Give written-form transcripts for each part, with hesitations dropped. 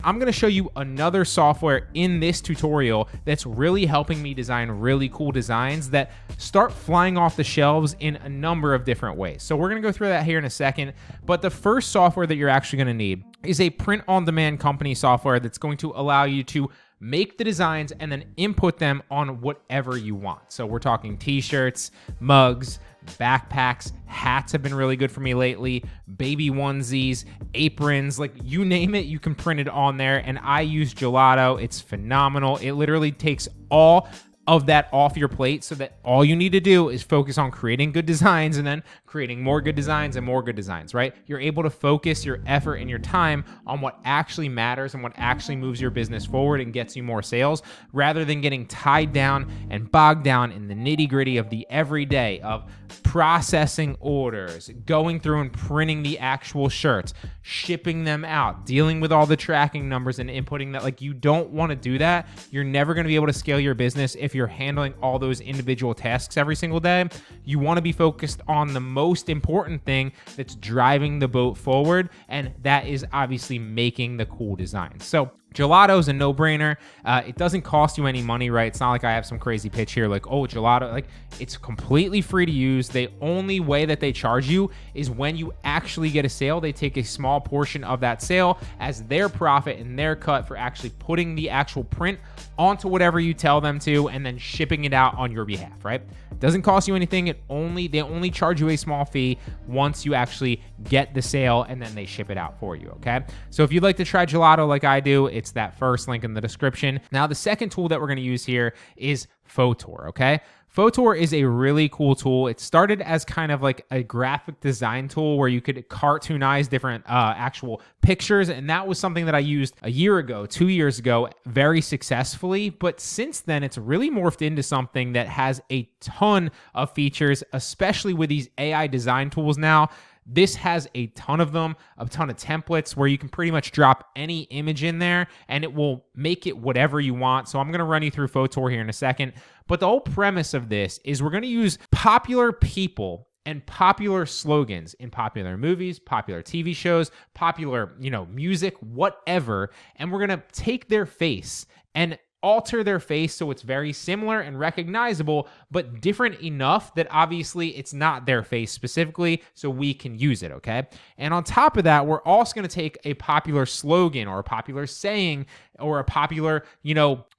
I'm going to show you another software in this tutorial that's really helping me design really cool designs that start flying off the shelves in a number of different ways. So we're going to go through that here in a second. But the first software that you're actually going to need is a print-on-demand company software that's going to allow you to make the designs and then input them on whatever you want. So we're talking t-shirts, mugs, backpacks, hats have been really good for me lately, baby onesies, aprons, like you name it, you can print it on there. And I use Gelato. It's phenomenal. It literally takes all of that off your plate so that all you need to do is focus on creating good designs and then creating more good designs and more good designs, right? You're able to focus your effort and your time on what actually matters and what actually moves your business forward and gets you more sales, rather than getting tied down and bogged down in the nitty-gritty of the everyday of processing orders, going through and printing the actual shirts, shipping them out, dealing with all the tracking numbers and inputting that. Like, you don't want to do that. You're never going to be able to scale your business if you're handling all those individual tasks every single day. You want to be focused on the most important thing that's driving the boat forward, and that is obviously making the cool designs. So Gelato is a no-brainer. It doesn't cost you any money, right? It's not like I have some crazy pitch here like, oh, Gelato, like, it's completely free to use. The only way that they charge you is when you actually get a sale. They take a small portion of that sale as their profit and their cut for actually putting the actual print onto whatever you tell them to and then shipping it out on your behalf, right? It doesn't cost you anything. They only charge you a small fee once you actually get the sale, and then they ship it out for you, okay? So if you'd like to try Gelato like I do, it's that first link in the description. Now, the second tool that we're going to use here is Photor, okay? Photor is a really cool tool. It started as kind of like a graphic design tool where you could cartoonize different actual pictures. And that was something that I used a year ago, 2 years ago, very successfully. But since then, it's really morphed into something that has a ton of features, especially with these AI design tools now. This has a ton of them, a ton of templates where you can pretty much drop any image in there and it will make it whatever you want. So I'm going to run you through Photor here in a second. But the whole premise of this is we're going to use popular people and popular slogans in popular movies, popular TV shows, popular, music, whatever. And we're going to take their face and alter their face so it's very similar and recognizable, but different enough that obviously it's not their face specifically, so we can use it, okay? And on top of that, we're also going to take a popular slogan or a popular saying or a popular,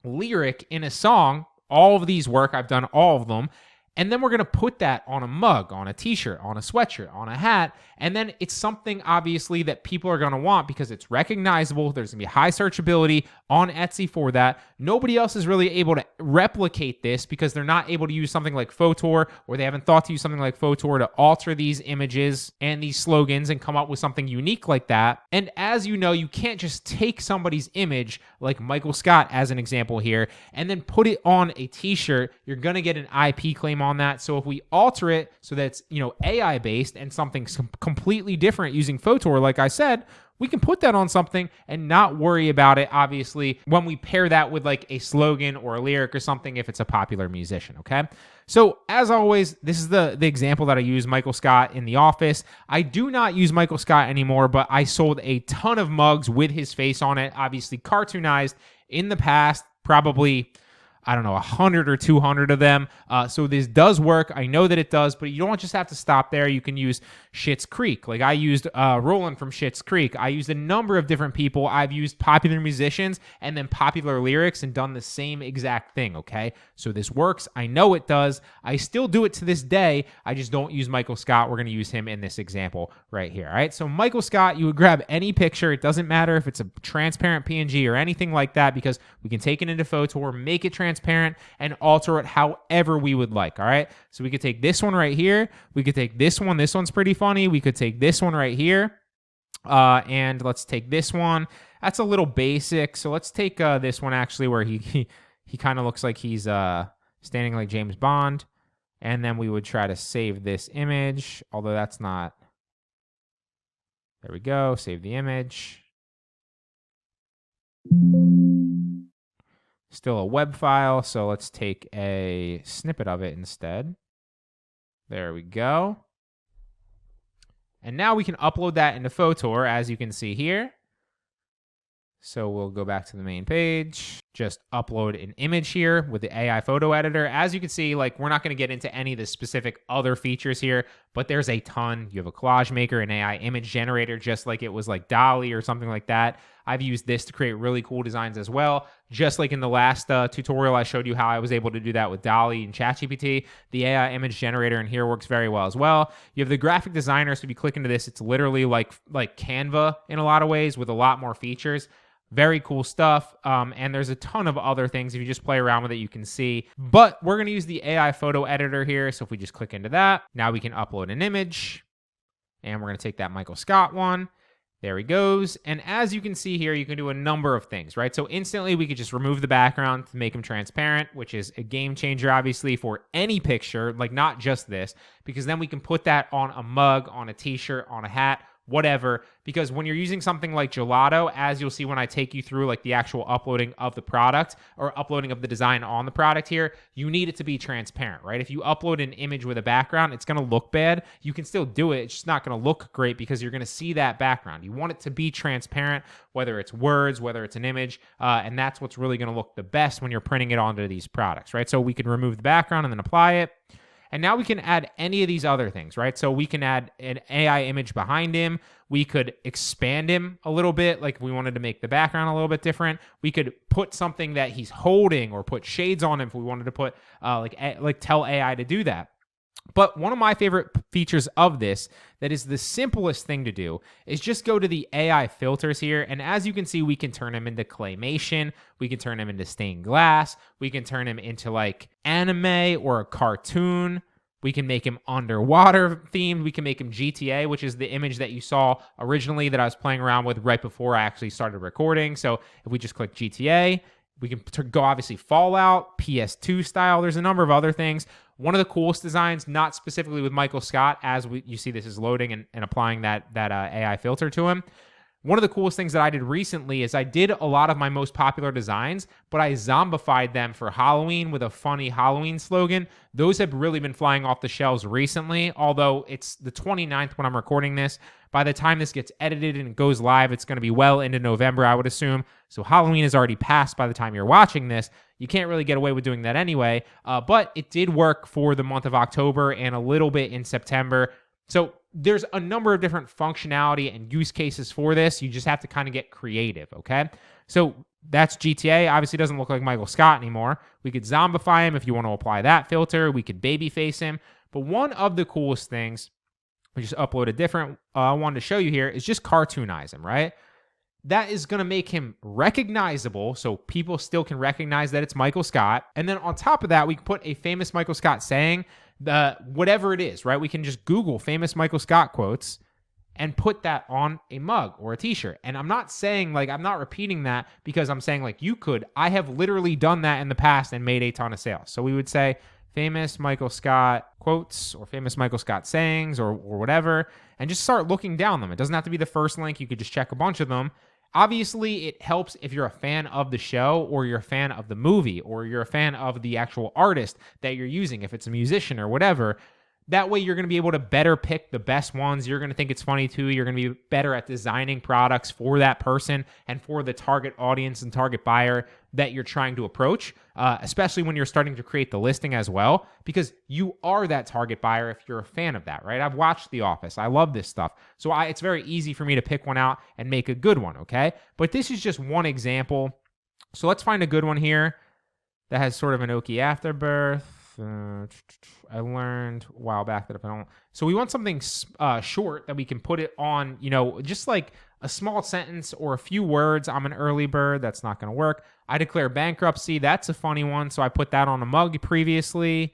lyric in a song. All of these work. I've done all of them. And then we're going to put that on a mug, on a t-shirt, on a sweatshirt, on a hat. And then it's something obviously that people are going to want because it's recognizable. There's going to be high searchability on Etsy for that. Nobody else is really able to replicate this because they're not able to use something like Photor, or they haven't thought to use something like Photor to alter these images and these slogans and come up with something unique like that. And as you know, you can't just take somebody's image like Michael Scott as an example here and then put it on a t-shirt. You're going to get an IP claim on that. So if we alter it so that's, AI based and something completely different using Photor, like I said, we can put that on something and not worry about it, obviously, when we pair that with like a slogan or a lyric or something if it's a popular musician, okay? So as always, this is the example that I use, Michael Scott in The Office. I do not use Michael Scott anymore, but I sold a ton of mugs with his face on it, obviously cartoonized in the past, probably 100 or 200 of them. So this does work. I know that it does, but you don't just have to stop there. You can use Schitt's Creek. Like I used Roland from Schitt's Creek. I used a number of different people. I've used popular musicians and then popular lyrics and done the same exact thing, okay? So this works. I know it does. I still do it to this day. I just don't use Michael Scott. We're going to use him in this example right here, all right? So Michael Scott, you would grab any picture. It doesn't matter if it's a transparent PNG or anything like that because we can take it into Photor, make it transparent, and alter it however we would like, all right? So we could take this one right here. We could take this one. This one's pretty funny. We could take this one right here. And let's take this one. That's a little basic. So let's take this one actually where he kind of looks like he's standing like James Bond. And then we would try to save this image, although that's not. There we go. Save the image. Still a web file, so let's take a snippet of it instead. There we go. And now we can upload that into Photor, as you can see here. So we'll go back to the main page, just upload an image here with the AI photo editor. As you can see, like we're not going to get into any of the specific other features here, but there's a ton. You have a collage maker, an AI image generator, just like it was like DALL-E or something like that. I've used this to create really cool designs as well. Just like in the last tutorial, I showed you how I was able to do that with DALL-E and ChatGPT. The AI image generator in here works very well as well. You have the graphic designer, so if you click into this, it's literally like Canva in a lot of ways with a lot more features. Very cool stuff. And there's a ton of other things. If you just play around with it, you can see. But we're going to use the AI photo editor here. So if we just click into that, now we can upload an image. And we're going to take that Michael Scott one. There he goes. And as you can see here, you can do a number of things, right? So instantly we could just remove the background to make him transparent, which is a game changer, obviously, for any picture, like not just this, because then we can put that on a mug, on a t-shirt, on a hat, whatever, because when you're using something like Gelato, as you'll see when I take you through like the actual uploading of the product or uploading of the design on the product here, you need it to be transparent, right? If you upload an image with a background, it's going to look bad. You can still do it. It's just not going to look great because you're going to see that background. You want it to be transparent, whether it's words, whether it's an image, and that's what's really going to look the best when you're printing it onto these products, right? So we can remove the background and then apply it. And now we can add any of these other things, right? So we can add an AI image behind him. We could expand him a little bit, like if we wanted to make the background a little bit different. We could put something that he's holding or put shades on him if we wanted to put, like tell AI to do that. But one of my favorite features of this that is the simplest thing to do is just go to the AI filters here. And as you can see, we can turn him into claymation. We can turn him into stained glass. We can turn him into like anime or a cartoon. We can make him underwater themed. We can make him GTA, which is the image that you saw originally that I was playing around with right before I actually started recording. So if we just click GTA, we can go obviously Fallout, PS2 style. There's a number of other things. One of the coolest designs, not specifically with Michael Scott, as you see this is loading and applying that AI filter to him. One of the coolest things that I did recently is I did a lot of my most popular designs, but I zombified them for Halloween with a funny Halloween slogan. Those have really been flying off the shelves recently, although it's the 29th when I'm recording this. By the time this gets edited and goes live, it's going to be well into November, I would assume. So Halloween is already passed by the time you're watching this. You can't really get away with doing that anyway, but it did work for the month of October and a little bit in September. So there's a number of different functionality and use cases for this. You just have to kind of get creative, okay? So that's GTA. Obviously doesn't look like Michael Scott anymore. We could zombify him if you want to apply that filter. We could babyface him. But one of the coolest things, we just upload a different one to show you here, is just cartoonize him, right? That is going to make him recognizable, so people still can recognize that it's Michael Scott. And then on top of that, we can put a famous Michael Scott saying, whatever it is, right? We can just Google famous Michael Scott quotes and put that on a mug or a t-shirt. And I'm not saying, like, I'm not repeating that because I'm saying, like, you could. I have literally done that in the past and made a ton of sales. So we would say famous Michael Scott quotes or famous Michael Scott sayings or whatever, and just start looking down them. It doesn't have to be the first link. You could just check a bunch of them. Obviously, it helps if you're a fan of the show or you're a fan of the movie or you're a fan of the actual artist that you're using, if it's a musician or whatever. That way, you're going to be able to better pick the best ones. You're going to think it's funny, too. You're going to be better at designing products for that person and for the target audience and target buyer that you're trying to approach, especially when you're starting to create the listing as well, because you are that target buyer if you're a fan of that, right? I've watched The Office. I love this stuff. So it's very easy for me to pick one out and make a good one, okay? But this is just one example. So let's find a good one here that has sort of an Okie afterbirth. I learned a while back that if I don't... So we want something short that we can put it on, just like a small sentence or a few words. I'm an early bird. That's not going to work. I declare bankruptcy. That's a funny one. So I put that on a mug previously.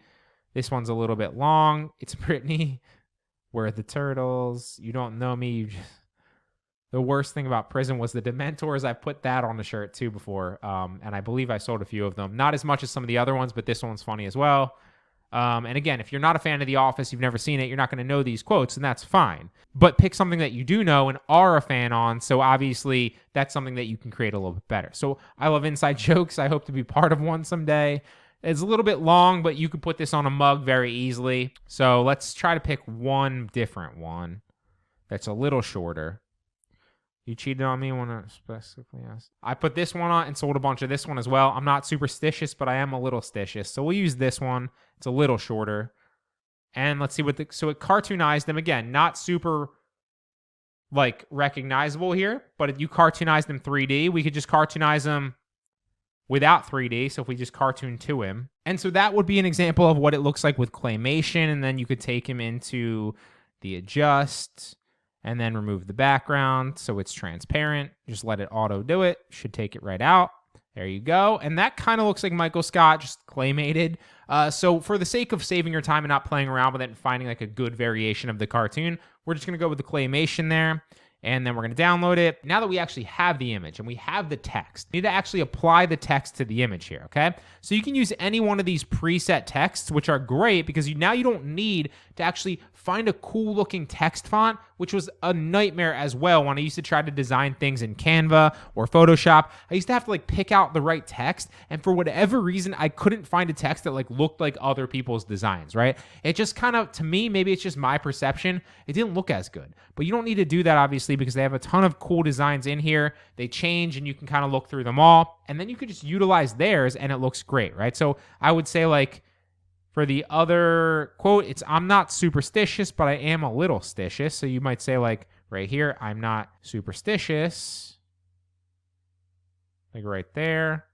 This one's a little bit long. It's Brittany. Where are the turtles? You don't know me. The worst thing about prison was the Dementors. I put that on the shirt too before, and I believe I sold a few of them. Not as much as some of the other ones, but this one's funny as well. And again, if you're not a fan of The Office, you've never seen it, you're not going to know these quotes, and that's fine. But pick something that you do know and are a fan on, so obviously that's something that you can create a little bit better. So I love inside jokes. I hope to be part of one someday. It's a little bit long, but you could put this on a mug very easily. So let's try to pick one different one that's a little shorter. You cheated on me when I specifically asked. I put this one on and sold a bunch of this one as well. I'm not superstitious, but I am a little stitious. So we'll use this one. It's a little shorter. And let's see so it cartoonized them again. Not super like recognizable here, but if you cartoonize them 3D, we could just cartoonize them without 3D. So if we just cartoon to him. And so that would be an example of what it looks like with claymation. And then you could take him into the adjust and then remove the background so it's transparent. Just let it auto do it. Should take it right out. There you go. And that kind of looks like Michael Scott, just claymated. So for the sake of saving your time and not playing around with it and finding like a good variation of the cartoon, we're just going to go with the claymation there. And then we're going to download it. Now that we actually have the image and we have the text, we need to actually apply the text to the image here, okay? So you can use any one of these preset texts, which are great because now you don't need to actually find a cool looking text font, which was a nightmare as well when I used to try to design things in Canva or Photoshop. I used to have to like pick out the right text, and for whatever reason, I couldn't find a text that like looked like other people's designs, right? It just kind of, to me, maybe it's just my perception, it didn't look as good. But you don't need to do that, obviously, because they have a ton of cool designs in here. They change and you can kind of look through them all, and then you could just utilize theirs and it looks great, right? So I would say like, for the other quote, it's I'm not superstitious, but I am a little stitious. So you might say like right here, I'm not superstitious. Like right there.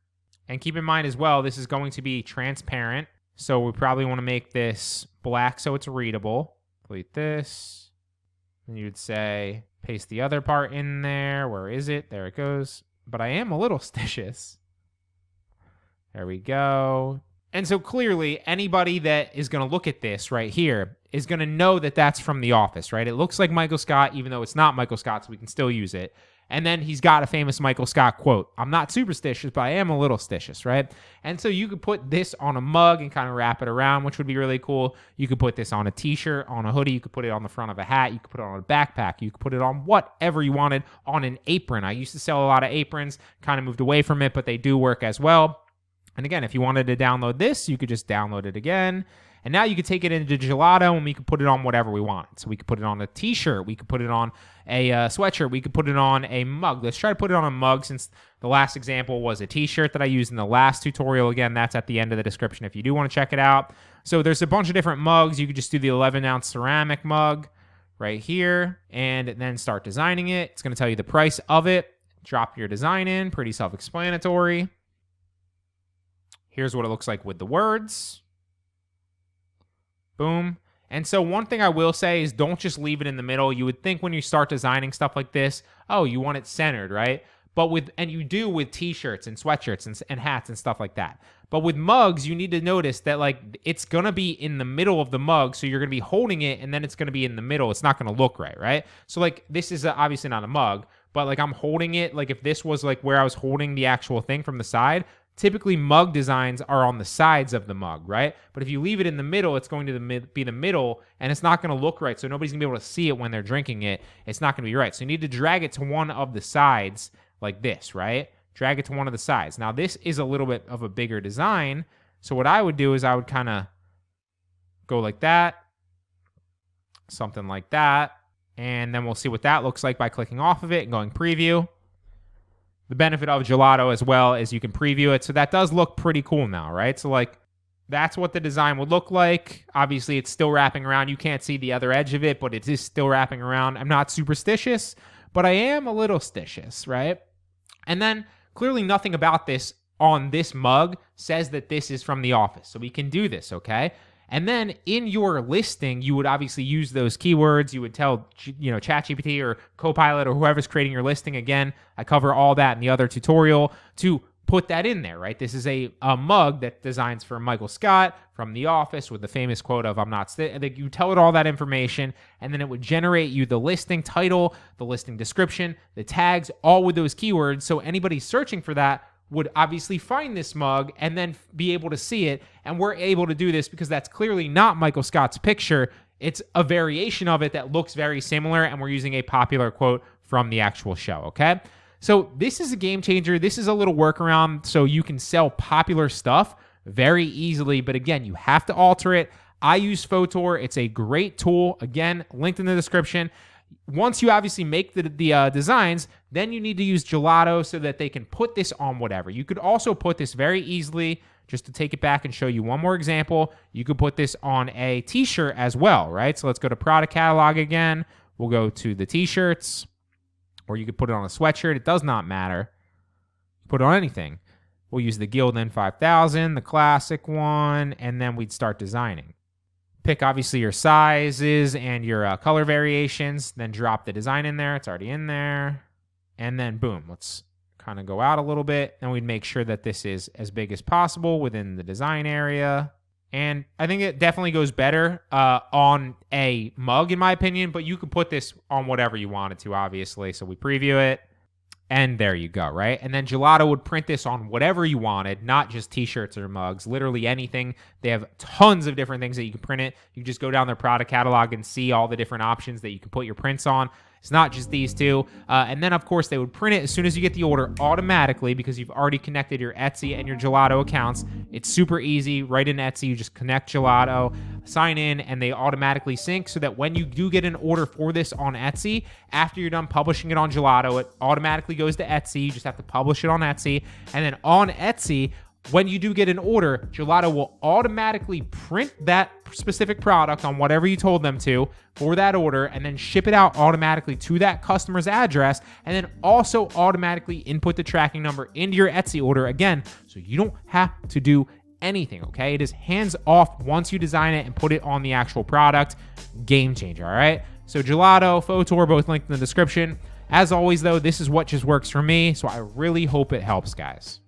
And keep in mind as well, this is going to be transparent. So we probably want to make this black so it's readable. Delete this. And you'd say, paste the other part in there. Where is it? There it goes. But I am a little stitious. There we go. And so clearly, anybody that is going to look at this right here is going to know that that's from The Office, right? It looks like Michael Scott, even though it's not Michael Scott, so we can still use it. And then he's got a famous Michael Scott quote, I'm not superstitious, but I am a little stitious, right? And so you could put this on a mug and kind of wrap it around, which would be really cool. You could put this on a t-shirt, on a hoodie. You could put it on the front of a hat. You could put it on a backpack. You could put it on whatever you wanted, on an apron. I used to sell a lot of aprons, kind of moved away from it, but they do work as well. And again, if you wanted to download this, you could just download it again. And now you could take it into Gelato and we could put it on whatever we want. So we could put it on a t-shirt. We could put it on a sweatshirt. We could put it on a mug. Let's try to put it on a mug since the last example was a t-shirt that I used in the last tutorial. Again, that's at the end of the description if you do want to check it out. So there's a bunch of different mugs. You could just do the 11-ounce ceramic mug right here and then start designing it. It's going to tell you the price of it. Drop your design in. Pretty self-explanatory. Here's what it looks like with the words. Boom. And so one thing I will say is don't just leave it in the middle. You would think when you start designing stuff like this, oh, you want it centered, right? But and you do with t-shirts and sweatshirts and hats and stuff like that. But with mugs, you need to notice that like it's going to be in the middle of the mug. So you're going to be holding it and then it's going to be in the middle. It's not going to look right, right? So like this is obviously not a mug, but like I'm holding it. Like if this was like where I was holding the actual thing from the side, typically mug designs are on the sides of the mug, right? But if you leave it in the middle, it's going to be the middle and it's not going to look right. So nobody's going to be able to see it when they're drinking it. It's not going to be right. So you need to drag it to one of the sides like this, right? Drag it to one of the sides. Now this is a little bit of a bigger design. So what I would do is I would kind of go like that, something like that. And then we'll see what that looks like by clicking off of it and going preview. The benefit of Gelato as well is you can preview it. So that does look pretty cool now, right? So like that's what the design would look like. Obviously, it's still wrapping around. You can't see the other edge of it, but it is still wrapping around. I'm not superstitious, but I am a little stitious, right? And then clearly nothing about this on this mug says that this is from The Office. So we can do this, okay? And then in your listing, you would obviously use those keywords. You would tell, ChatGPT or Copilot or whoever's creating your listing. Again, I cover all that in the other tutorial to put that in there, right? This is a mug that designs for Michael Scott from The Office with the famous quote of, I'm not, you tell it all that information, and then it would generate you the listing title, the listing description, the tags, all with those keywords. So anybody searching for that would obviously find this mug and then be able to see it. And we're able to do this because that's clearly not Michael Scott's picture. It's a variation of it that looks very similar, and we're using a popular quote from the actual show, okay? So this is a game changer. This is a little workaround so you can sell popular stuff very easily. But again, you have to alter it. I use Photor. It's a great tool. Again, linked in the description. Once you obviously make the designs, then you need to use Gelato so that they can put this on whatever. You could also put this very easily, just to take it back and show you one more example, you could put this on a t-shirt as well, right? So let's go to product catalog again. We'll go to the t-shirts, or you could put it on a sweatshirt. It does not matter. Put it on anything. We'll use the Gildan 5000, the classic one, and then we'd start designing. Pick obviously your sizes and your color variations, then drop the design in there. It's already in there. And then boom, let's kind of go out a little bit. And we'd make sure that this is as big as possible within the design area. And I think it definitely goes better on a mug, in my opinion, but you could put this on whatever you wanted to, obviously. So we preview it. And there you go, right? And then Gelato would print this on whatever you wanted, not just t-shirts or mugs, literally anything. They have tons of different things that you can print it. You can just go down their product catalog and see all the different options that you can put your prints on. It's not just these two. And then, of course, they would print it as soon as you get the order automatically because you've already connected your Etsy and your Gelato accounts. It's super easy. Right in Etsy, you just connect Gelato, sign in, and they automatically sync so that when you do get an order for this on Etsy, after you're done publishing it on Gelato, it automatically goes to Etsy. You just have to publish it on Etsy. And then on Etsy, when you do get an order, Gelato will automatically print that specific product on whatever you told them to for that order and then ship it out automatically to that customer's address, and then also automatically input the tracking number into your Etsy order again, so you don't have to do anything, okay? It is hands off once you design it and put it on the actual product. Game changer, all right? So Gelato, Photor, both linked in the description. As always, though, this is what just works for me, so I really hope it helps, guys.